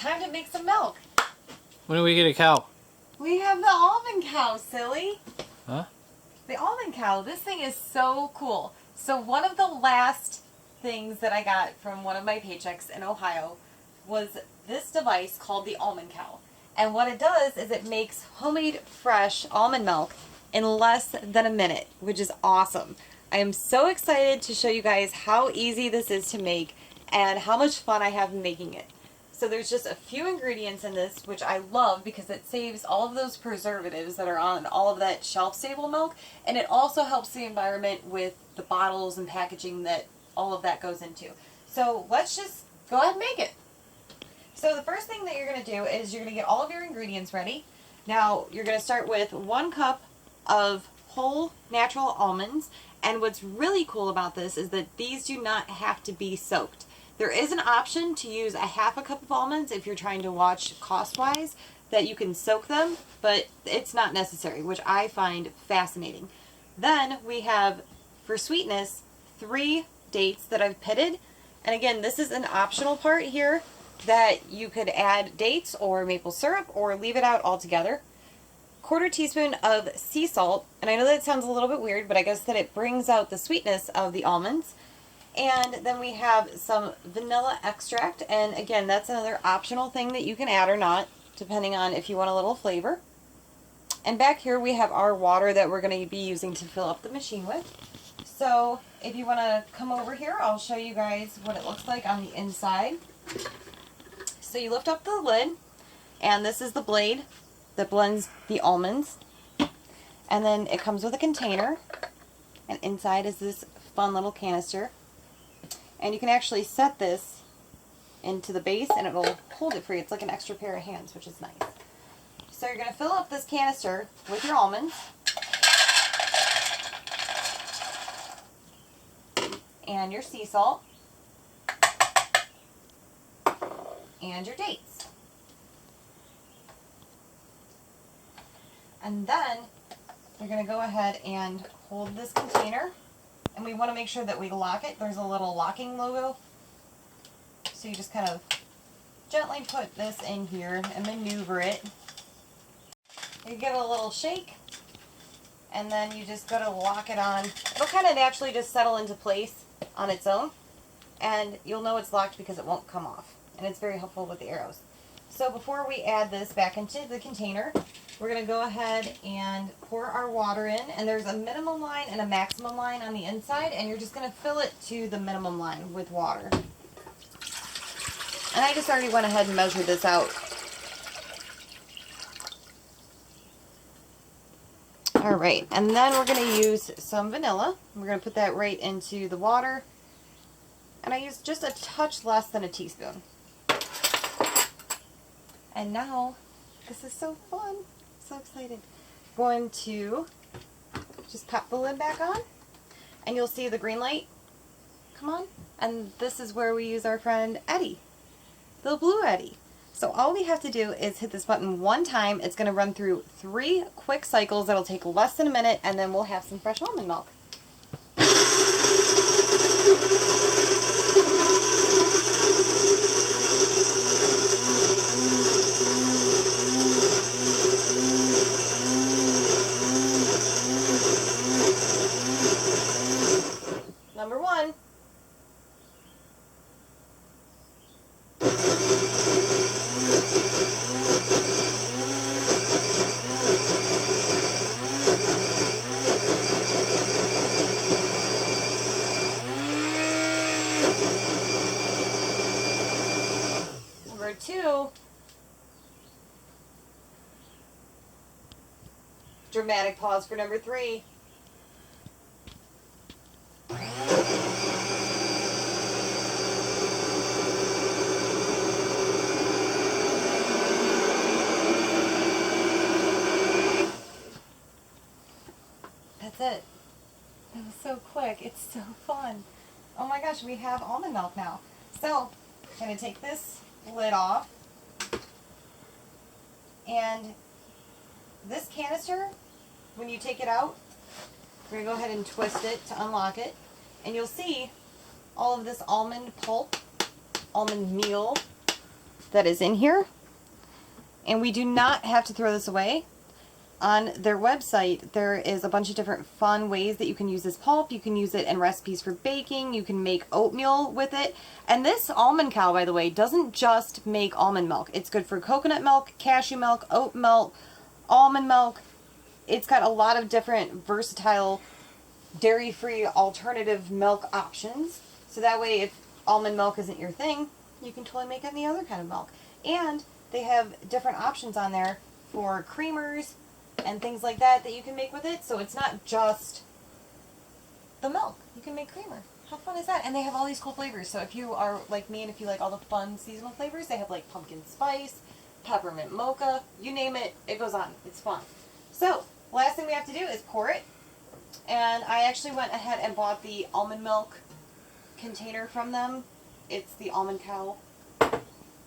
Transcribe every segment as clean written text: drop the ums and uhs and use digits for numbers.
time to make some milk. When do we get a cow? We have the Almond Cow, silly. Huh? The Almond Cow. This thing is so cool. So one of the last things that I got from one of my paychecks in Ohio was this device called the Almond Cow. And what it does is it makes homemade fresh almond milk in less than a minute, which is awesome. I am so excited to show you guys how easy this is to make and how much fun I have making it. So there's just a few ingredients in this, which I love because it saves all of those preservatives that are on all of that shelf-stable milk, and it also helps the environment with the bottles and packaging that all of that goes into. So let's just go ahead and make it. So the first thing that you're going to do is you're going to get all of your ingredients ready. Now you're going to start with 1 cup of whole natural almonds, and what's really cool about this is that these do not have to be soaked. There is an option to use a half a cup of almonds if you're trying to watch cost-wise that you can soak them, but it's not necessary, which I find fascinating. Then we have, for sweetness, 3 dates that I've pitted. And again, this is an optional part here that you could add dates or maple syrup or leave it out altogether. 1/4 teaspoon of sea salt, and I know that sounds a little bit weird, but I guess that it brings out the sweetness of the almonds. And then we have some vanilla extract, and again, that's another optional thing that you can add or not, depending on if you want a little flavor. And back here we have our water that we're going to be using to fill up the machine with. So if you want to come over here, I'll show you guys what it looks like on the inside. So you lift up the lid, and this is the blade that blends the almonds. And then it comes with a container, and inside is this fun little canister. And you can actually set this into the base and it will hold it for you. It's like an extra pair of hands, which is nice. So you're going to fill up this canister with your almonds and your sea salt and your dates. And then you're going to go ahead and hold this container. And we want to make sure that we lock it. There's a little locking logo. So you just kind of gently put this in here and maneuver it. You give it a little shake, and then you just go to lock it on. It'll kind of naturally just settle into place on its own. And you'll know it's locked because it won't come off. And it's very helpful with the arrows. So before we add this back into the container, we're going to go ahead and pour our water in, and there's a minimum line and a maximum line on the inside, and you're just going to fill it to the minimum line with water. And I just already went ahead and measured this out. Alright, and then we're going to use some vanilla. We're going to put that right into the water, and I used just a touch less than a teaspoon. And now, this is so fun. So excited. Going to just pop the lid back on, and you'll see the green light come on. And this is where we use our friend Eddie, the blue Eddie. So all we have to do is hit this button 1 time. It's going to run through 3 quick cycles that'll take less than a minute, and then we'll have some fresh almond milk. Number 1. Number 2. Dramatic pause for number 3. That's it. That was so quick. It's so fun. Oh my gosh, we have almond milk now. So, I'm going to take this lid off. And this canister, when you take it out, we're going to go ahead and twist it to unlock it. And you'll see all of this almond pulp, almond meal, that is in here. And we do not have to throw this away. On their website, there is a bunch of different fun ways that you can use this pulp. You can use it in recipes for baking. You can make oatmeal with it. And this Almond Cow, by the way, doesn't just make almond milk. It's good for coconut milk, cashew milk, oat milk, almond milk. It's got a lot of different versatile dairy-free alternative milk options. So that way, if almond milk isn't your thing, you can totally make any other kind of milk. And they have different options on there for creamers and things like that you can make with it. So it's not just the milk. You can make creamer. How fun is that? And they have all these cool flavors. So if you are like me and if you like all the fun seasonal flavors, they have like pumpkin spice, peppermint mocha, you name it, it goes on. It's fun. So last thing we have to do is pour it. And I actually went ahead and bought the almond milk container from them. It's the Almond Cow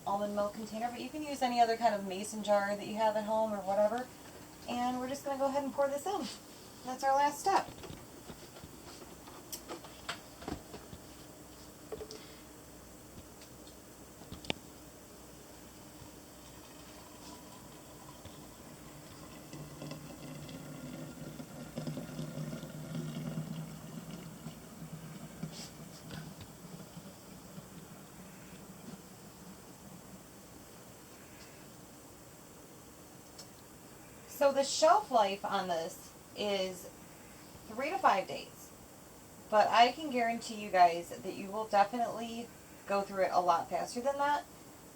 almond milk container, but you can use any other kind of mason jar that you have at home or whatever. And we're just going to go ahead and pour this in. That's our last step. So the shelf life on this is 3 to 5 days. But I can guarantee you guys that you will definitely go through it a lot faster than that.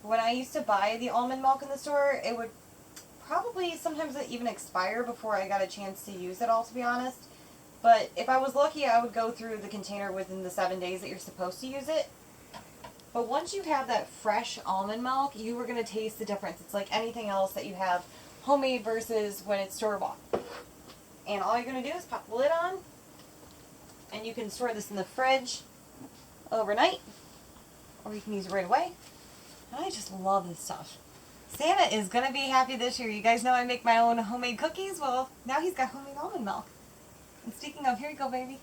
When I used to buy the almond milk in the store, it would probably sometimes even expire before I got a chance to use it all, to be honest. But if I was lucky, I would go through the container within the 7 days that you're supposed to use it. But once you have that fresh almond milk, you are going to taste the difference. It's like anything else that you have homemade versus when it's store-bought. And all you're going to do is pop the lid on, and you can store this in the fridge overnight, or you can use it right away. And I just love this stuff. Santa is going to be happy this year. You guys know I make my own homemade cookies. Well, now he's got homemade almond milk. And speaking of, here you go, baby.